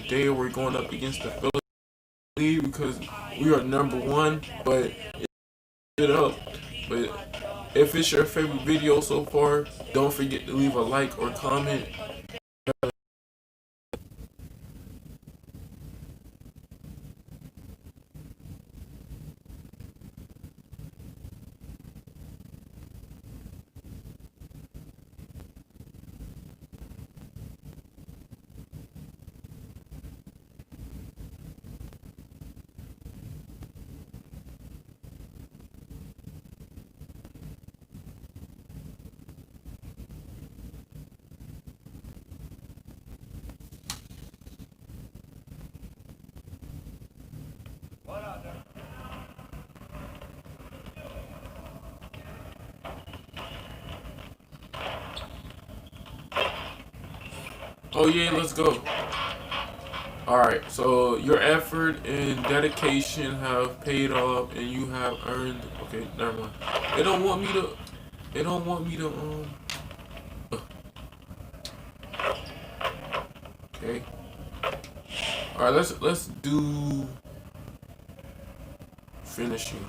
today we're going up against the Philly because we are number one, but it up. But if it's your favorite video so far, don't forget to leave a like or comment. Oh yeah, let's go. Alright, so your effort and dedication have paid off and you have earned, okay, never mind. They don't want me to they don't want me to okay. Alright, let's do finishing.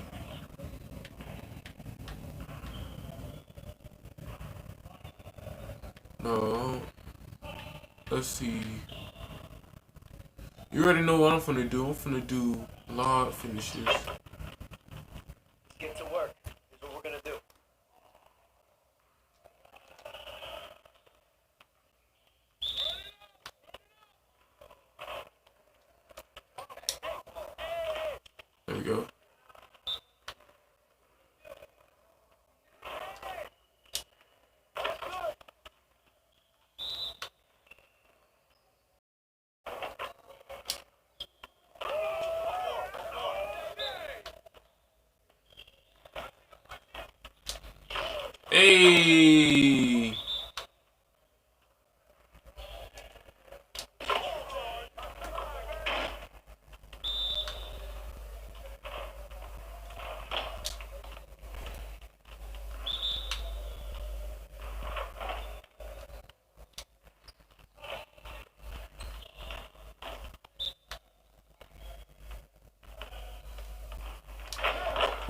No, let's see. You already know what I'm finna do. I'm finna do log finishes. Get to work. Is what we're gonna do. There we go. Hey!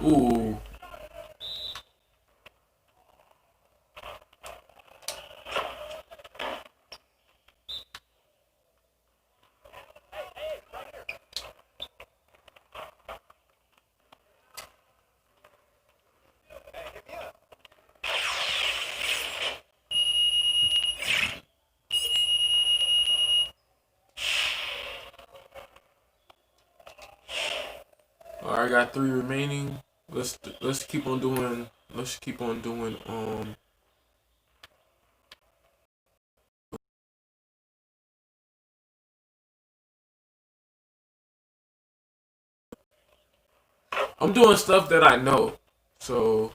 Ooh. Alright, I got 3 remaining. Let's keep on doing. Let's keep on doing. I'm doing stuff that I know. So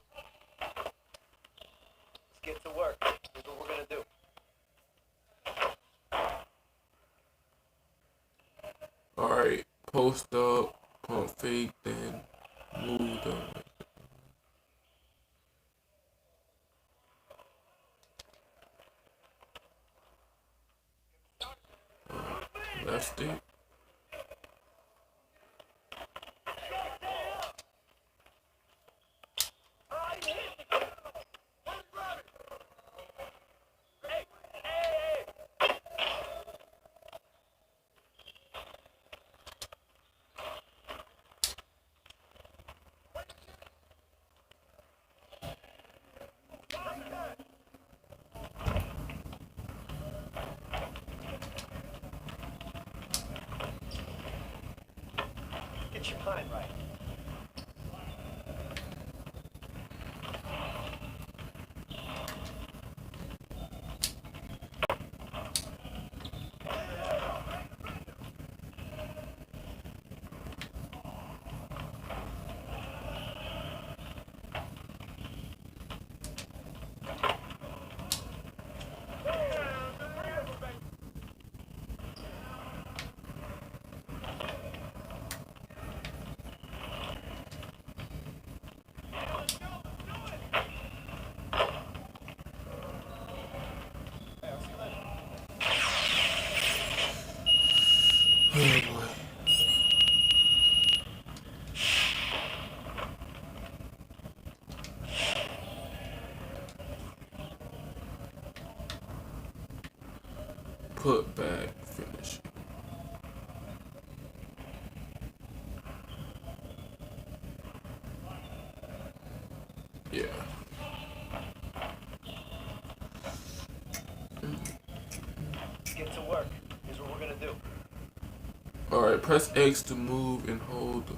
Let's get to work. Is what we're gonna do. alright, post up, pump fake, then move them. Left stick. Get your mind right. Oh boy. Put back, finish. Yeah. Get to work. Here's what we're gonna do. Alright, press X to move and hold the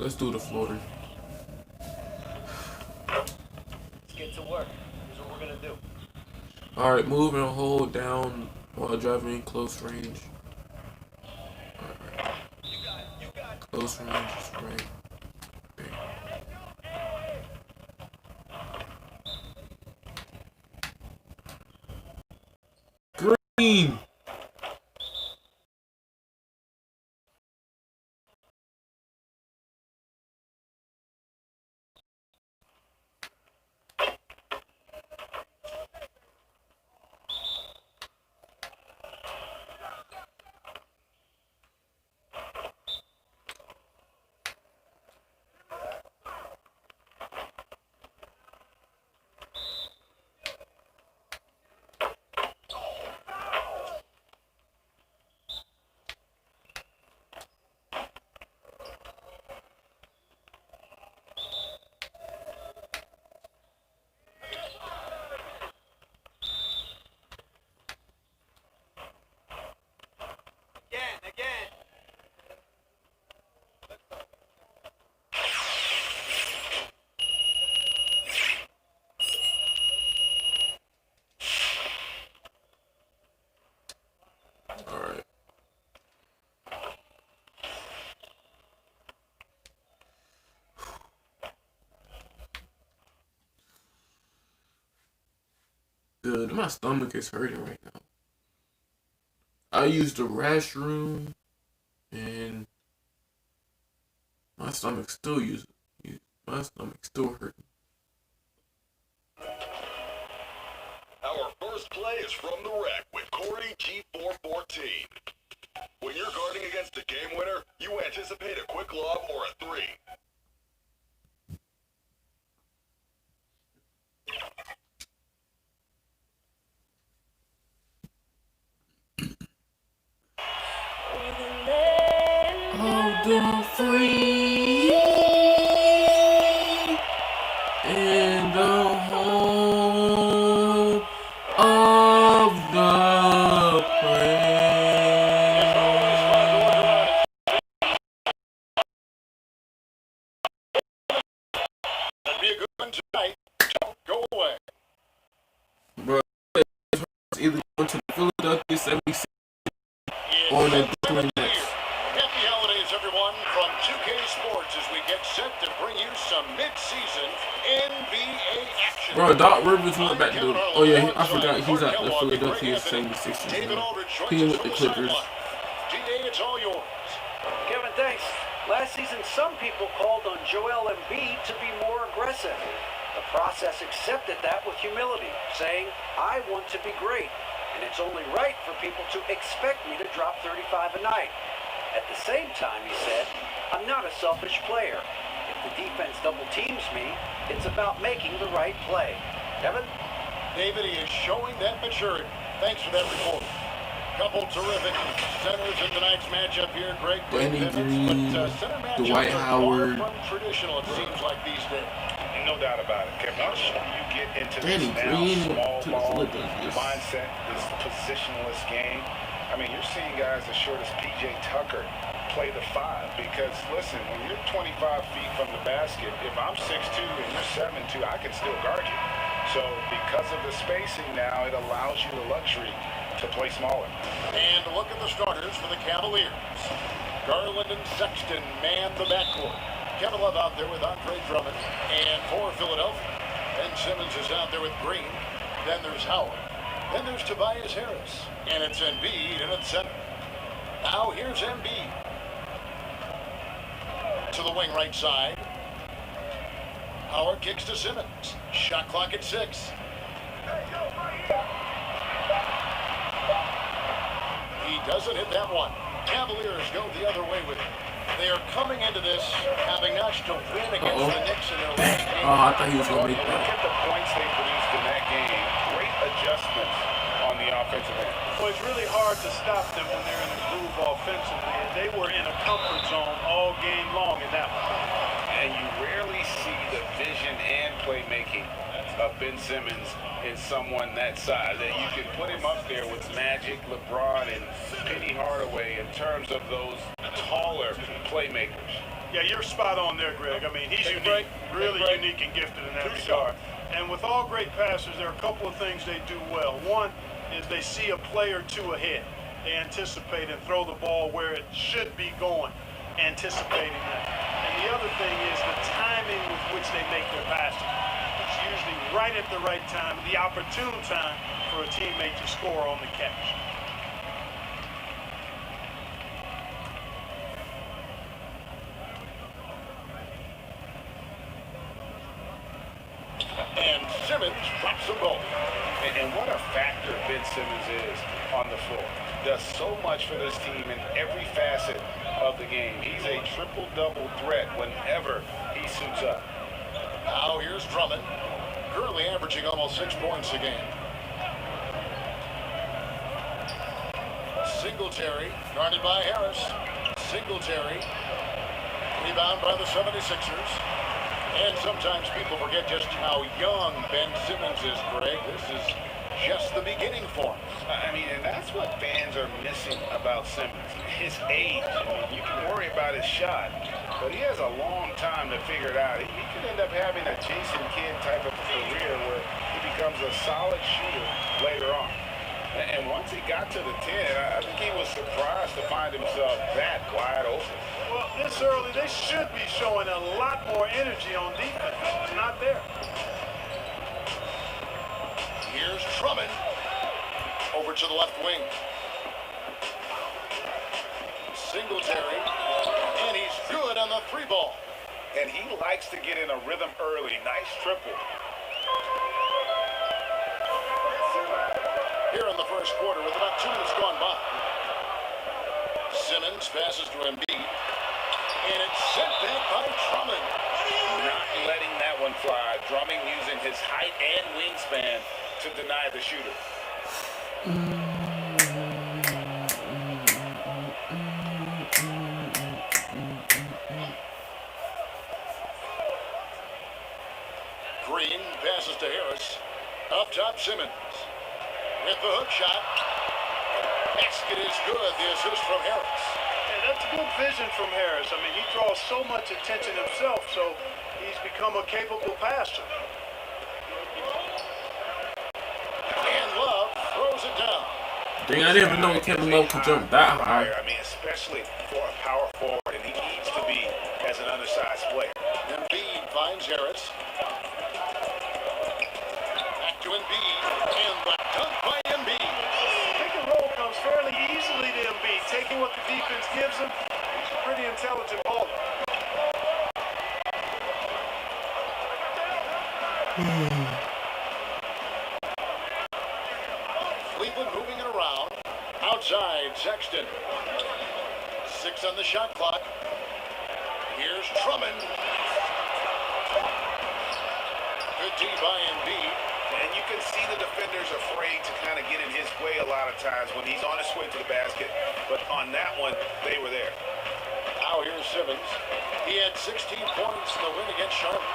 Let's do the floater. Let's get to work. Here's what we're gonna do. Alright, move and hold down while driving in close range. Alright. Close range is right. Okay. Green! Again. Alright. Good. My stomach is hurting right now. I used the restroom and my stomach still my stomach still hurting. Our first play is from the wreck with Corey G414. When you're guarding against a game winner, you anticipate a quick lob or a three. Hold on free in the home of the prayer. That'd be a good one tonight. Don't go away. Bro, it's either going to the Philadelphia 76 or the Brooklyn Nets. Happy holidays, everyone, from 2K Sports as we get set to bring you some mid-season NBA action. Bro, Doc Rivers went back to oh yeah, I forgot he's at the Philadelphia 76ers now. He with the Clippers. D-Day, it's all yours. Kevin, thanks. Last season, some people called on Joel Embiid to be more aggressive. The process accepted that with humility, saying, I want to be great, and it's only right for people to expect me to drop 35 a night. At the same time, he said, I'm not a selfish player. If the defense double teams me, it's about making the right play. Kevin? David, he is showing that maturity. Thanks for that report. Couple terrific centers in tonight's matchup here. Great Danny pivots, Green, but center matchups Dwight are Howard. far from traditional, it seems like these days. No doubt about it, Kevin. Once you get into Danny this now Green small to the ball Lakers. mindset, this positionless game, I mean, you're seeing guys as short as P.J. Tucker play the 5 because, listen, when you're 25 feet from the basket, if I'm 6'2" and you're 7'2", I can still guard you. So because of the spacing now, it allows you the luxury to play smaller. And look at the starters for the Cavaliers. Garland and Sexton man the backcourt. Kevin Love out there with Andre Drummond. And for Philadelphia, Ben Simmons is out there with Green. Then there's Howard. Then there's Tobias Harris. And it's Embiid in at center. Now here's Embiid. To the wing right side. Howard kicks to Simmons. Shot clock at 6. He doesn't hit that one. Cavaliers go the other way with it. They are coming into this having notched to win against the Knicks in their last game. Oh, I thought he was going to make Look that. at the points they produced in that game. Great adjustments on the offensive end. Well, it's really hard to stop them when they're in a groove offensively. And they were in a comfort zone all game long in that one. And you rarely see the vision and playmaking of Ben Simmons in someone that size. That you can put him up there with Magic, LeBron, and Penny Hardaway in terms of those taller playmakers. Yeah, you're spot on there, Greg. I mean, he's Hey, unique, Greg. really Hey, Greg. unique and gifted in that Two-star. regard. And with all great passers, there are a couple of things they do well. One is they see a play or two ahead. They anticipate and throw the ball where it should be going, anticipating that. And the other thing is the timing with which they make their passes. It's usually right at the right time, the opportune time for a teammate to score on the catch. And Simmons drops the ball. And what a factor Ben Simmons is on the floor. Does so much for this team in every facet of the game. He's a triple-double threat whenever he suits up. Now here's Drummond, currently averaging almost 6 points a game. Singletary, guarded by Harris. Singletary, rebound by the 76ers. And sometimes people forget just how young Ben Simmons is, Greg. This is just the beginning for him. I mean, and that's what fans are missing about Simmons. His age. I mean, you can worry about his shot, but he has a long time to figure it out. He could end up having a Jason Kidd type of career where he becomes a solid shooter later on. And once he got to the 10, I think he was surprised to find himself that wide open. Well, this early, they should be showing a lot more energy on defense. It's not there. Here's Drummond, over to the left wing. Singletary, and he's good on the 3 ball. And he likes to get in a rhythm early. Nice triple. Here in the first quarter with about 2 minutes gone by. Simmons passes to Embiid, and it's sent back by Drummond. Not letting that one fly. Drummond using his height and wingspan to deny the shooter. Green passes to Harris. Up top, Simmons. With the hook shot. Basket is good. The assist from Harris. Yeah, that's good vision from Harris. I mean, he draws so much attention himself, so he's become a capable passer. And Love throws it down. Dang, I didn't even know Kevin Love could jump that high. I mean, especially for a power forward, and he needs to be as an undersized player. Embiid finds Harris. Back to Embiid. And the dunk by Embiid. Pick and roll comes fairly easily to Embiid, taking what the defense gives him. He's a pretty intelligent baller. Cleveland moving it around. Outside, Sexton. 6 on the shot clock. Here's Drummond. Good D by Embiid. And you can see the defenders afraid to kind of get in his way a lot of times when he's on his way to the basket. But on that one, they were there. Now here's Simmons. He had 16 points in the win against Charlotte.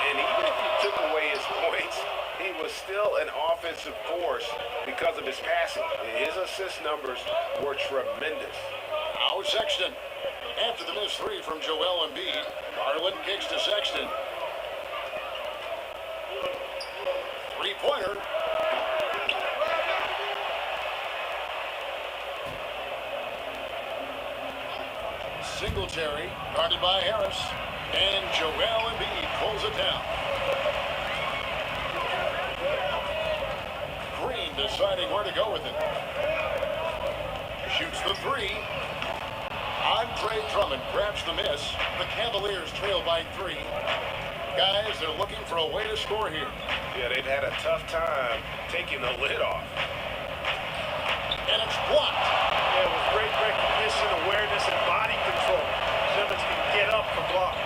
And even if you took away his points, he was still an offensive force because of his passing. His assist numbers were tremendous. Now Sexton. After the missed 3 from Joel Embiid, Garland kicks to Sexton. Three-pointer. Singletary, guarded by Harris. And Joel Embiid pulls it down. Green deciding where to go with it. Shoots the 3. Andre Drummond grabs the miss. The Cavaliers trail by 3. Guys, they're looking for a way to score here. Yeah, they've had a tough time taking the lid off. And it's blocked. Yeah, with great recognition, awareness, and body control, Simmons can get up for blocks.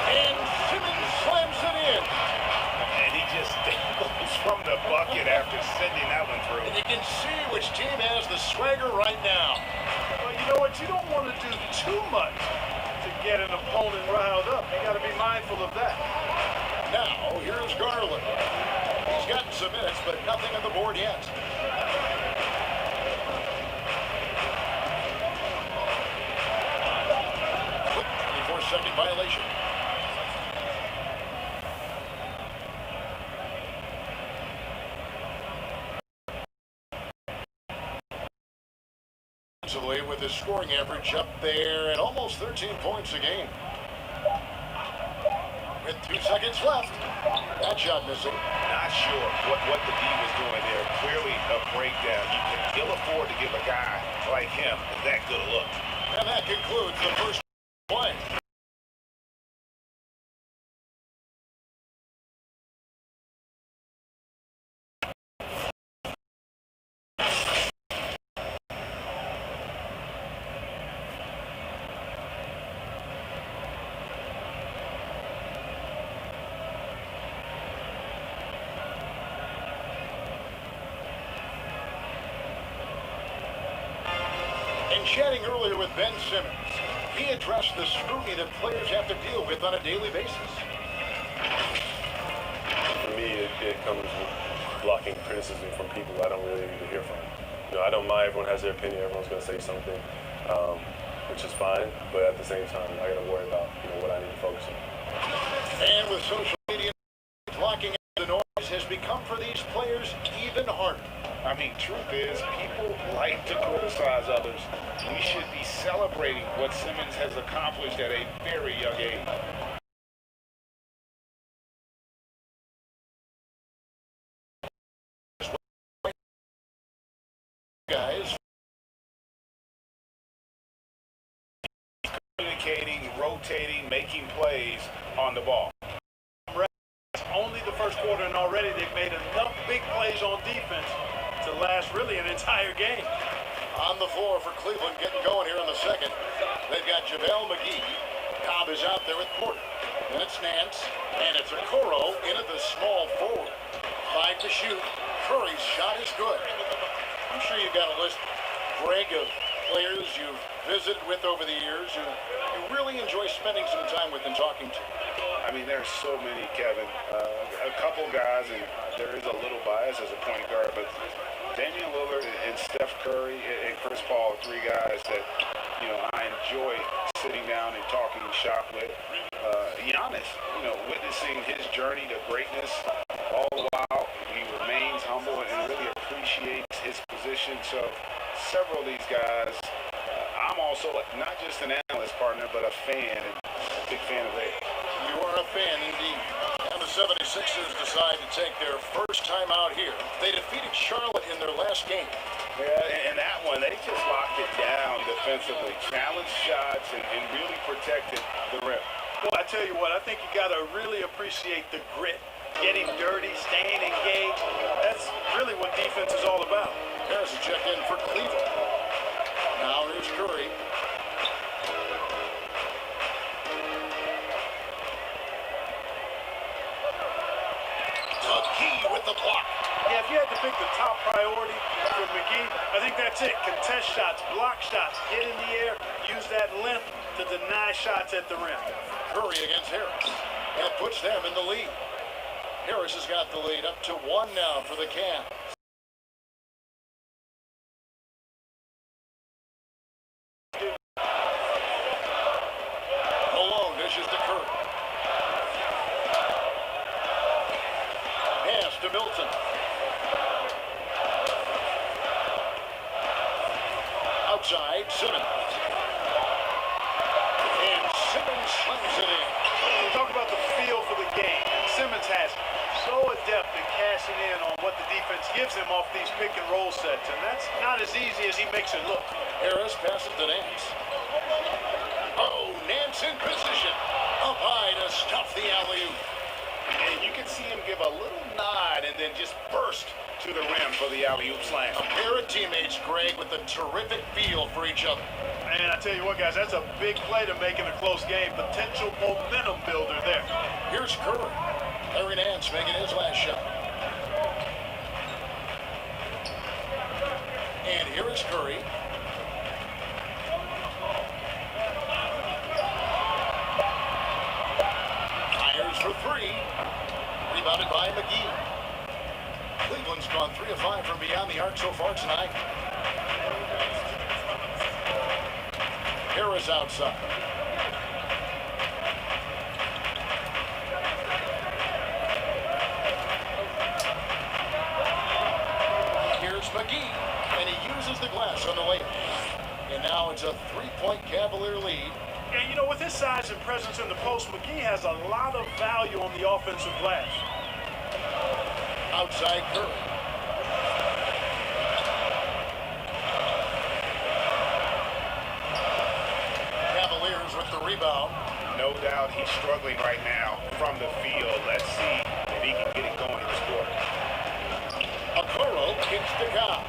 And Simmons slams it in. And he just goes from the bucket after sending that one through. And you can see which team has the swagger right now. Well, you know what? You don't want to do too much to get an opponent riled up. You got to be mindful of that. Now, here's Garland. He's gotten some minutes, but nothing on the board yet. Quick 24-second violation. With his scoring average up there at almost 13 points a game. With 2 seconds left. That shot missing. Not sure what the D was doing there. Clearly a breakdown. You can ill afford to give a guy like him that good a look. And that concludes the first play. Chatting earlier with Ben Simmons, he addressed the scrutiny that players have to deal with on a daily basis. For me, it comes with blocking criticism from people I don't really need to hear from. You know, I don't mind. Everyone has their opinion. Everyone's going to say something, which is fine. But at the same time, I got to worry about what I need to focus on. And with social media, blocking the noise has become for these players even harder. I mean, truth is, people like to criticize others. We should be celebrating what Simmons has accomplished at a very young age. Guys, communicating, rotating, making plays on the ball. Only the first quarter, and already they've made enough big plays on defense to last really an entire game. On the floor for Cleveland, getting going here in the second. They've got JaVale McGee. Cobb is out there with Porter. Then it's Nance, and it's Okoro in at the small forward. 5 to shoot. Curry's shot is good. I'm sure you've got a list, Greg, of players you've visited with over the years who you really enjoy spending some time with and talking to. I mean, there's so many, Kevin. A couple guys, and there is a little bias as a point guard, but Damian Lillard and Steph Curry and Chris Paul are 3 guys that, I enjoy sitting down and talking shop with. Giannis, witnessing his journey to greatness, all the while he remains humble and really appreciates his position. So several of these guys, I'm also not just an analyst partner, but a fan, and a big fan of theirs. You are a fan indeed. And the 76ers decide to take their first time out here. They defeated Charlotte in their last game. Yeah, and that one, they just locked it down defensively, challenged shots, and really protected the rim. Well, I tell you what, I think you got to really appreciate the grit. Getting dirty, staying engaged. That's really what defense is all about. There's a check in for Cleveland. Now here's Curry. McGee with the block. Yeah, if you had to pick the top priority for McGee, I think that's it. Contest shots, block shots, get in the air, use that length to deny shots at the rim. Curry against Harris. And it puts them in the lead. Harris has got the lead up to 1 now for the Cavs. Malone dishes to Curry. Pass to Milton. Outside, Simmons. And Simmons slams it in. We talk about the feel for the game. Simmons has so adept at cashing in on what the defense gives him off these pick and roll sets, and that's not as easy as he makes it look. Harris passes to Nance. Oh, Nance in position. Up high to stuff the alley-oop. And you can see him give a little nod and then just burst to the rim for the alley-oop slam. A pair of teammates, Greg, with a terrific feel for each other. And I tell you what, guys, that's a big play to make in a close game. Potential momentum builder there. Here's Curry. Larry Nance making his last shot. And here is Curry. Fires for 3. Rebounded by McGee. Cleveland's gone 3 of 5 from beyond the arc so far tonight. Harris outside. Here's McGee, and he uses the glass on the layup. And now it's a 3-point Cavalier lead. And, you know, with his size and presence in the post, McGee has a lot of value on the offensive glass. Outside Curry. Cavaliers with the rebound. No doubt he's struggling right now from the field. Let's see if he can get it going this quarter. Okoro kicks the guy.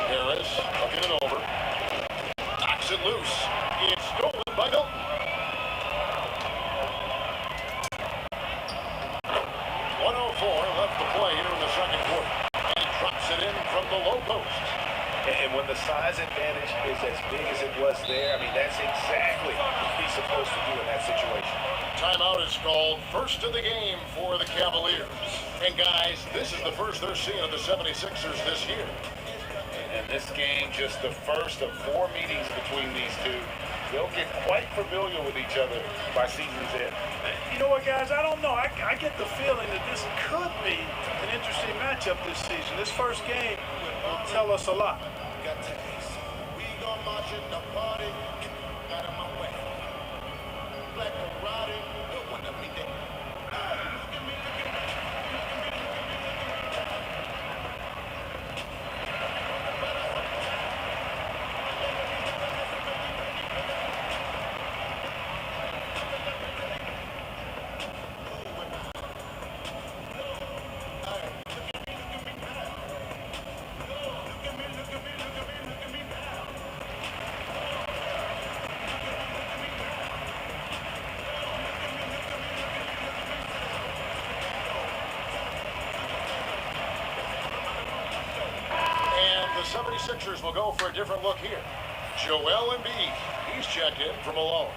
Harris looking it over. Knocks it loose. It's stolen by Milton. 1:04 left to play here in the second quarter. And he drops it in from the low post. And when the size advantage is as big as it was there, I mean, that's exactly what he's supposed to do in that situation. Timeout is called. First of the game for the Cavaliers. And guys, this is the first they're seeing of the 76ers this year. And this game, just the first of 4 meetings between these two. They'll get quite familiar with each other by season's end. You know what, guys? I don't know. I get the feeling that this could be an interesting matchup this season. This first game will tell us a lot. We gon' march in the party. Out of my way. Black Karate. Don't wanna be there. The 76ers will go for a different look here. Joel Embiid, he's checked in for Malone.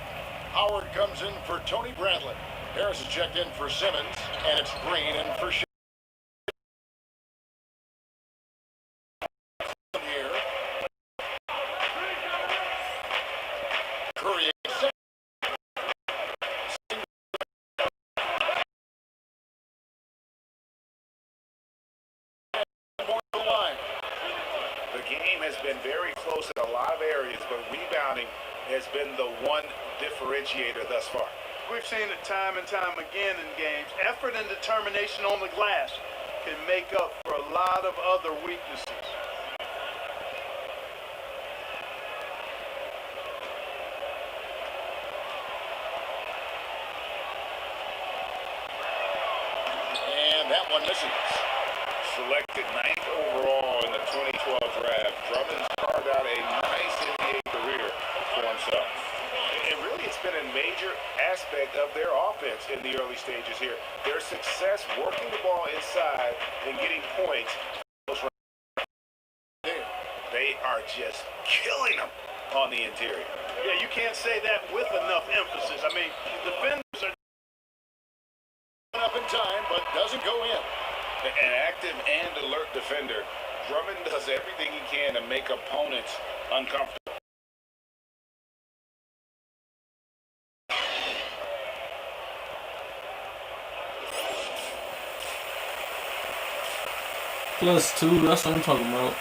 Howard comes in for Tony Bradley. Harris is checked in for Simmons, and it's Green in for here. Curry. The game has been very close in a lot of areas, but rebounding has been the one differentiator thus far. We've seen it time and time again in games. Effort and determination on the glass can make up for a lot of other weaknesses. And that one misses. Selected 9th overall in the 2012 draft, Drummond's carved out a nice NBA career for himself. And really, it's been a major aspect of their offense in the early stages here. Their success working the ball inside and getting points. They are just killing them on the interior. Yeah, you can't say that with enough emphasis. I mean, defenders are Up in time, but doesn't go in. An active and alert defender, Drummond does everything he can to make opponents uncomfortable. +2, that's what I'm talking about.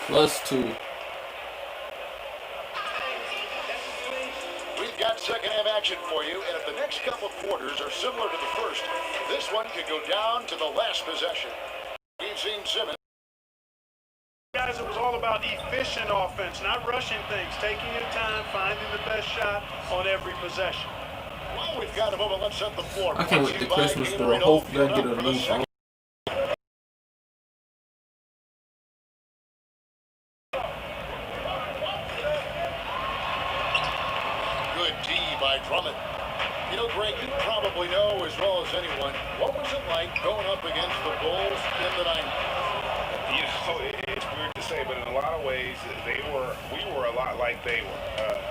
+2. We've got second half action for you, and if the next couple quarters are similar to the first, this one could go down to the last possession. We've seen Simmons. guys, it was all about efficient offense, not rushing things, taking your time, finding the best shot on every possession. Well, we've got a moment. Let's set the floor. I can't wait to Christmas store. Hopefully I get a new phone. Good D by Drummond. You know, Greg, you probably know as well as anyone, what was it like going up against the Bulls in the 90s? You know, it's weird to say, but in a lot of ways, we were a lot like they were.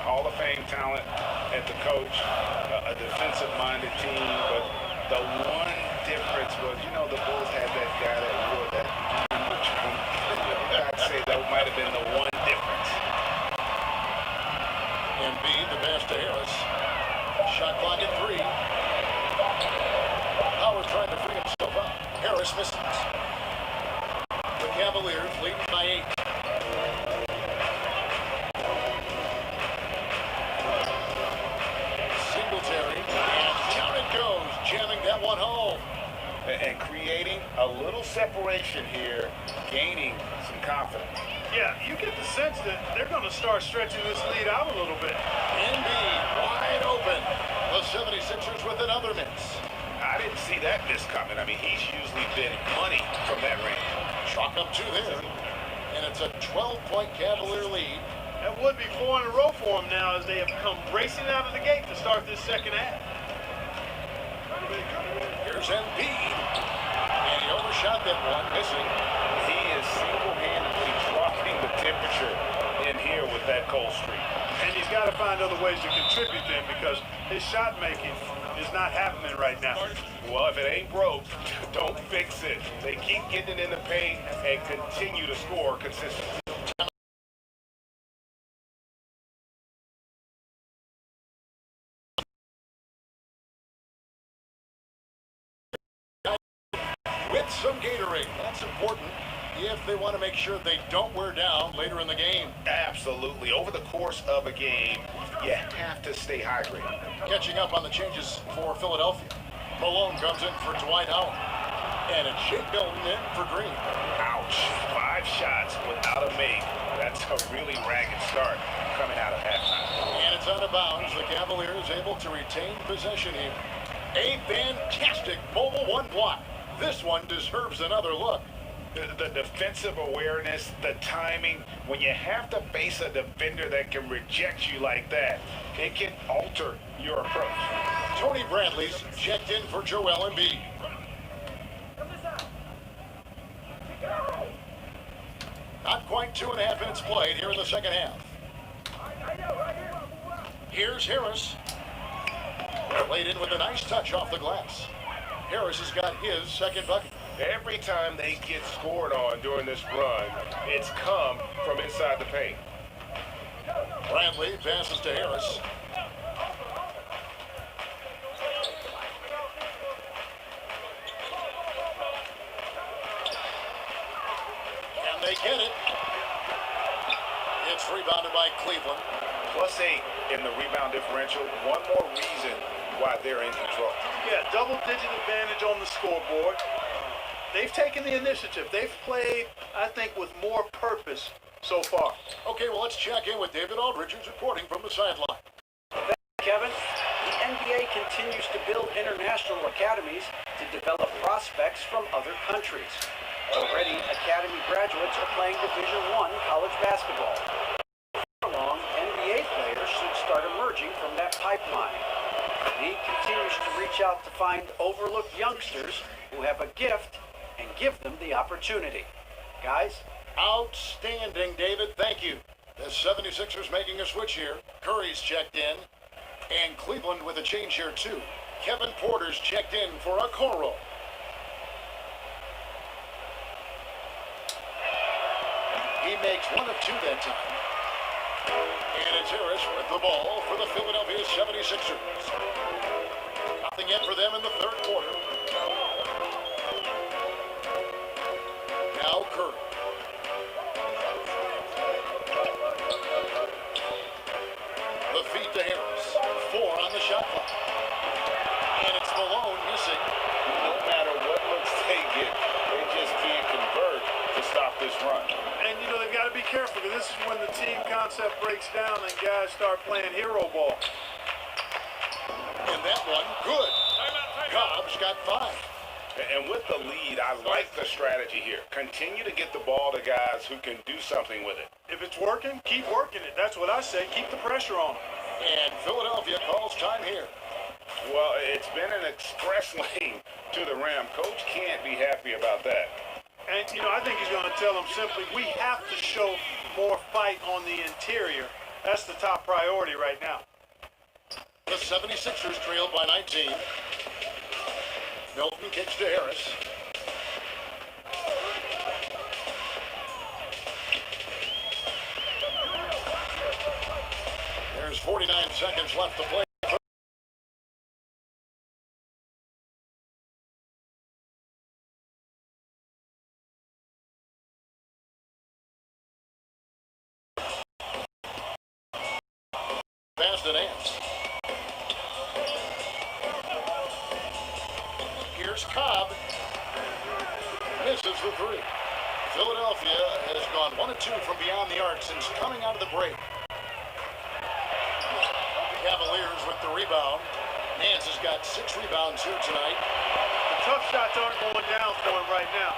Hall of Fame talent at the coach, a defensive-minded team, but the one difference was, you know, the Bulls had that guy that wore that. I'd say that might have been the one difference. And B, the pass to Harris. Shot clock at 3. Howard trying to free himself up. Harris misses. The Cavaliers leading by 8. Singletary, and down it goes, jamming that one home. And creating a little separation here, gaining some confidence. Yeah, you get the sense that they're going to start stretching this lead out a little bit. Indeed, wide open. The 76ers with another miss. I didn't see that miss coming. I mean, he's usually been money from that range. Chalk up 2 there. And it's a 12-point Cavalier lead. That would be 4 in a row for them now as they have come racing out of the gate to start this second half. Here's Embiid. And he overshot that one, missing. He is single-handedly dropping the temperature in here with that cold streak. And he's got to find other ways to contribute then because his shot making is not happening right now. Well, if it ain't broke, don't fix it. They keep getting it in the paint and continue to score consistently. With some Gatorade. That's important if they want to make sure they don't wear down later in the game. Absolutely. Over the course of a game, you have to stay hydrated. Catching up on the changes for Philadelphia. Malone comes in for Dwight Howard. And it's Shake Milton in for Green. Ouch. 5 shots without a make. That's a really ragged start coming out of halftime. And it's out of bounds. The Cavaliers able to retain possession here. A fantastic mobile one block. This one deserves another look. The defensive awareness, the timing, when you have to face a defender that can reject you like that, it can alter your approach. Tony Bradley's checked in for Joel Embiid. Not quite 2.5 minutes played here in the second half. Here's Harris. Played in with a nice touch off the glass. Harris has got his second bucket. Every time they get scored on during this run, it's come from inside the paint. Bradley passes to Harris. And they get it. It's rebounded by Cleveland. +8 in the rebound differential. One more reason why they're in control. Yeah, double-digit advantage on the scoreboard. They've taken the initiative. They've played, I think, with more purpose so far. Okay, well, let's check in with David Aldridge, who's reporting from the sideline. Kevin, the NBA continues to build international academies to develop prospects from other countries. Already, academy graduates are playing Division I college basketball. Along, NBA players should start emerging from that pipeline. The league continues to reach out to find overlooked youngsters who have a gift and give them the opportunity. Guys? Outstanding, David. Thank you. The 76ers making a switch here. Curry's checked in. And Cleveland with a change here, too. Kevin Porter's checked in for a Okoro. He makes 1 of 2 that time. And it's Harris with the ball for the Philadelphia 76ers. Nothing yet for them in the third quarter. Now Curry. The feed to Harris. 4 on the shot clock. And it's Malone missing. No matter what looks they get, they just can't convert to stop this run. And, you know, they've got to be careful because this is when the team concept breaks down and guys start playing hero ball. And that one, good. Cobb's got 5. And with the lead, I like the strategy here. Continue to get the ball to guys who can do something with it. If it's working, keep working it. That's what I say. Keep the pressure on them. And Philadelphia calls time here. Well, it's been an express lane to the rim. Coach can't be happy about that. And, you know, I think he's going to tell them simply, we have to show more fight on the interior. That's the top priority right now. The 76ers trailed by 19. Milton kicks to Harris. There's 49 seconds left to play. Pass to Nance. Here's Cobb. Misses the 3. Philadelphia has gone 1 of 2 from beyond the arc since coming out of the break. Cavaliers with the rebound. Nance has got 6 rebounds here tonight. The tough shots aren't going down for him right now,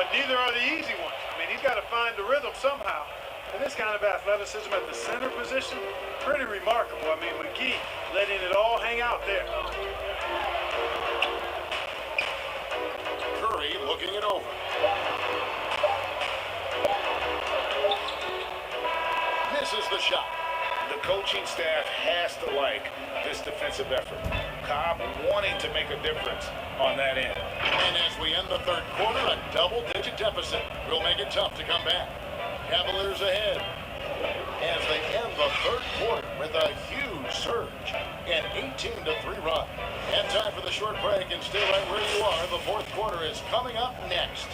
but neither are the easy ones. I mean, he's got to find the rhythm somehow. And this kind of athleticism at the center position, pretty remarkable. I mean, McGee letting it all hang out there. Curry looking it over. Misses the shot. The coaching staff has to like this defensive effort. Cobb wanting to make a difference on that end. And as we end the third quarter, a double-digit deficit will make it tough to come back. Cavaliers ahead as they end the third quarter with a huge surge, an 18-3 run. And time for the short break, and stay right where you are. The fourth quarter is coming up next.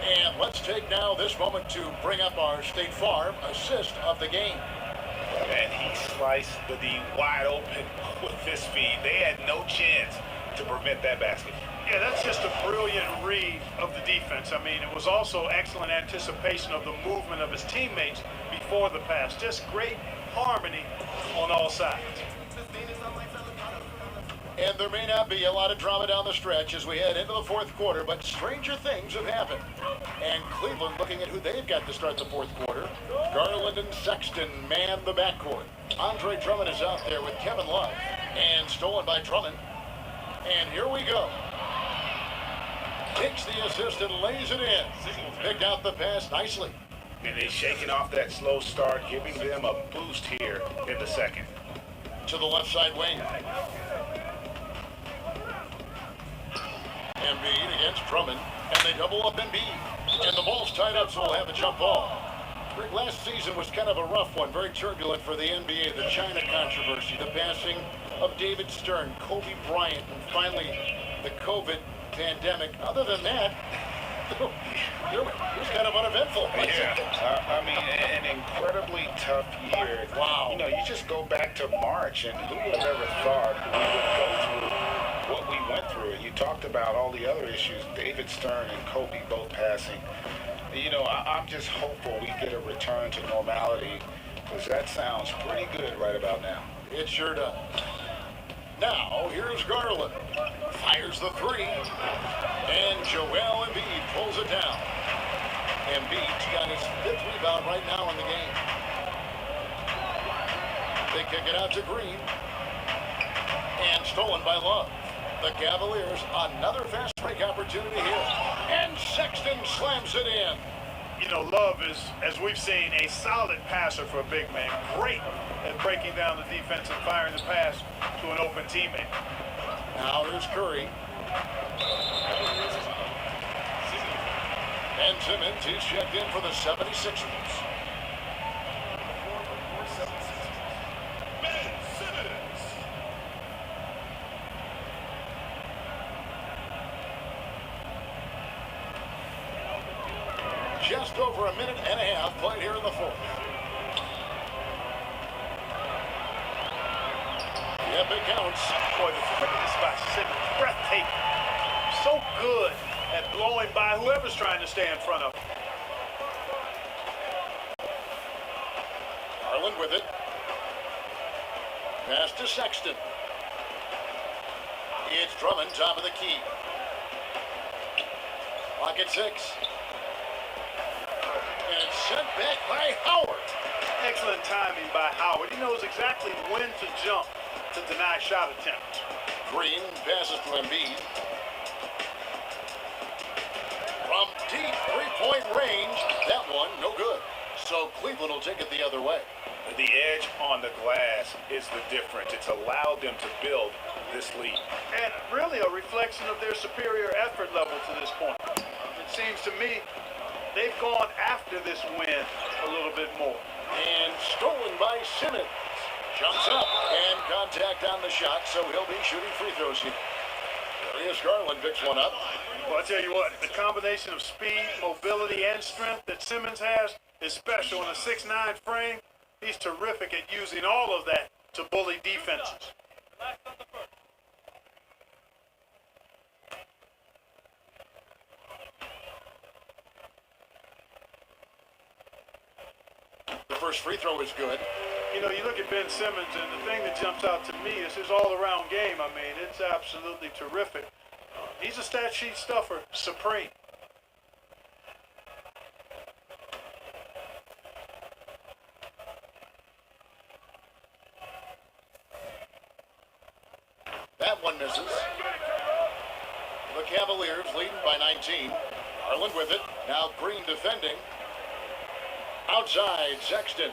And let's take now this moment to bring up our State Farm assist of the game. And he sliced the D wide open with this feed. They had no chance to prevent that basket. Yeah, that's just a brilliant read of the defense. I mean, it was also excellent anticipation of the movement of his teammates before the pass. Just great harmony on all sides. And there may not be a lot of drama down the stretch as we head into the fourth quarter, but stranger things have happened. And Cleveland looking at who they've got to start the fourth quarter. Garland and Sexton man the backcourt. Andre Drummond is out there with Kevin Love. And stolen by Drummond. And here we go. Takes the assist and lays it in. Picked out the pass nicely. And he's shaking off that slow start, giving them a boost here in the second. To the left side wing. Embiid against Drummond, and they double up Embiid. And the ball's tied up, so we'll have a jump ball. Rick, last season was kind of a rough one, very turbulent for the NBA. The China controversy, the passing of David Stern, Kobe Bryant, and finally the COVID pandemic. Other than that, it was kind of uneventful. Yeah, I mean, an incredibly tough year. Wow. You know, you just go back to March, and who would have ever thought we would go through what we went through? You talked about all the other issues, David Stern and Kobe both passing. You know, I'm just hopeful we get a return to normality, because that sounds pretty good right about now. It sure does. Now, here's Garland. Fires the three. And Joel Embiid pulls it down. Embiid's got his 5th rebound right now in the game. They kick it out to Green. And stolen by Love. The Cavaliers, another fast break opportunity here. And Sexton slams it in. You know, Love is, as we've seen, a solid passer for a big man. Great at breaking down the defense and firing the pass to an open teammate. Now here's Curry. And Simmons, he's checked in for the 76ers. Just over a minute and a half played here in the fourth. Yep, it counts. Boy, the quickness by Simmons, breathtaking. So good at blowing by whoever's trying to stay in front of him. Garland with it. Pass to Sexton. It's Drummond, top of the key. Clock at 6. And it's sent back by Howard. Excellent timing by Howard. He knows exactly when to jump to deny shot attempts. Green passes to Embiid. From deep three-point range, that one no good. So Cleveland will take it the other way. The edge on the glass is the difference. It's allowed them to build this lead. And really a reflection of their superior effort level to this point. It seems to me they've gone after this win a little bit more. And stolen by Simmons. Jumps up and contact on the shot, so he'll be shooting free throws here. Darius Garland picks one up. Well, I tell you what, the combination of speed, mobility, and strength that Simmons has is special in a 6'9" frame. He's terrific at using all of that to bully defenses. The first free throw is good. You know, you look at Ben Simmons, and the thing that jumps out to me is his all-around game. I mean, it's absolutely terrific. He's a stat sheet stuffer, supreme. That one misses. The Cavaliers leading by 19. Garland with it. Now Green defending. Outside, Sexton.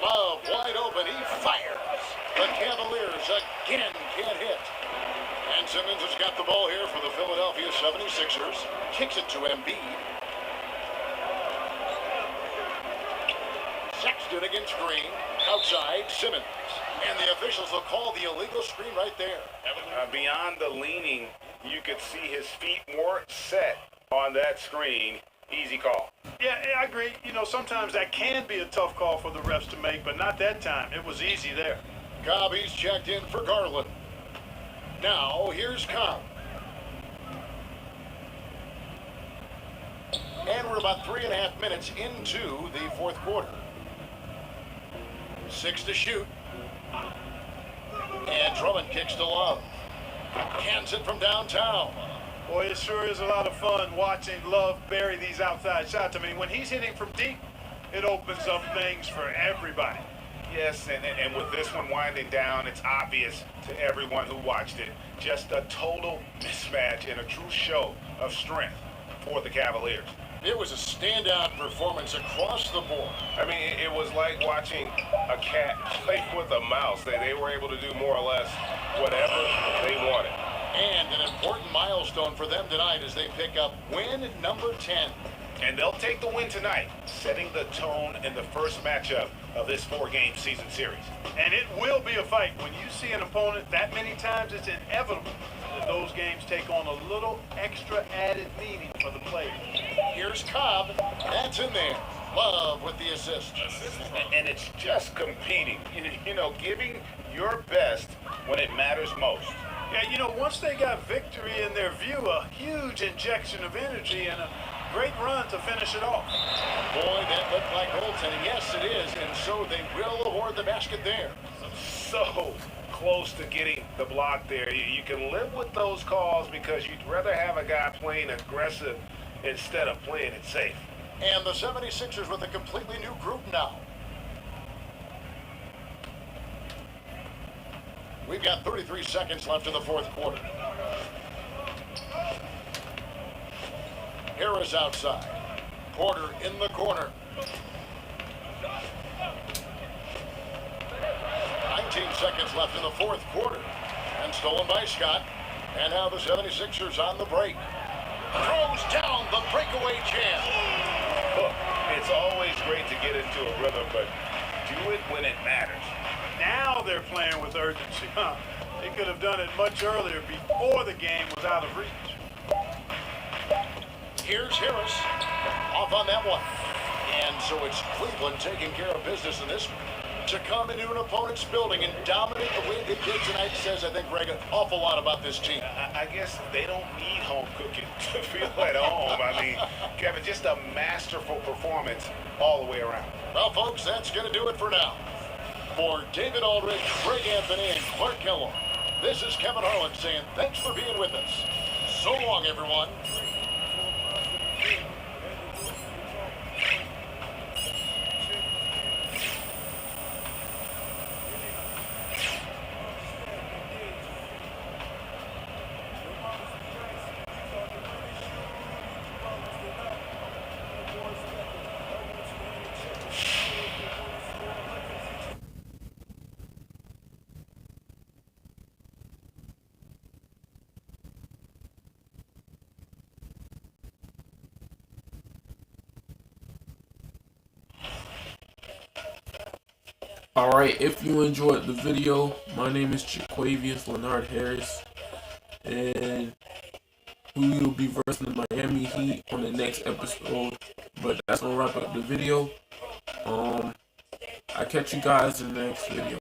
Love wide open. He fires. The Cavaliers again can't hit. And Simmons has got the ball here for the Philadelphia 76ers. Kicks it to Embiid. Sexton against Green. Outside, Simmons. And the officials will call the illegal screen right there. Beyond the leaning, you could see his feet weren't set on that screen. Easy call. Yeah, I agree. You know, sometimes that can be a tough call for the refs to make, but not that time. It was easy there. Cobb's checked in for Garland. Now, here's Cobb. And we're about 3.5 minutes into the fourth quarter. 6 to shoot. And Drummond kicks to Love. Cans it from downtown. Boy, it sure is a lot of fun watching Love bury these outside shots. I mean, when he's hitting from deep, it opens up things for everybody. Yes, and with this one winding down, it's obvious to everyone who watched it. Just a total mismatch and a true show of strength for the Cavaliers. It was a standout performance across the board. I mean, it was like watching a cat play with a mouse. They were able to do more or less whatever they wanted. And an important milestone for them tonight as they pick up win number 10. And they'll take the win tonight, setting the tone in the first matchup of this 4-game season series. And it will be a fight. When you see an opponent that many times, it's inevitable that those games take on a little extra added meaning for the players. Here's Cobb. That's in there. Love with the assist. And it's just competing, you know, giving your best when it matters most. Yeah, you know, once they got victory in their view, a huge injection of energy and a great run to finish it off. Boy, that looked like goaltending. Yes, it is. And so they will award the basket there. So close to getting the block there. You can live with those calls because you'd rather have a guy playing aggressive instead of playing it safe. And the 76ers with a completely new group now. We've got 33 seconds left in the fourth quarter. Harris outside. Porter in the corner. 19 seconds left in the fourth quarter. And stolen by Scott. And now the 76ers on the break. Throws down the breakaway jam. Look, it's always great to get into a rhythm, but do it when it matters. Now they're playing with urgency. They could have done it much earlier before the game was out of reach. Here's Harris. Off on that one. And so it's Cleveland taking care of business in this one. To come into an opponent's building and dominate the way they did tonight says, I think, Greg, an awful lot about this team. I guess they don't need home cooking to feel at home. I mean, Kevin, just a masterful performance all the way around. Well, folks, that's going to do it for now. For David Aldridge, Greg Anthony, and Clark Kellogg, this is Kevin Harlan saying thanks for being with us. So long, everyone. Alright, if you enjoyed the video, my name is Jaquavius Leonard Harris, and we will be versing the Miami Heat on the next episode. But that's gonna wrap up the video. I catch you guys in the next video.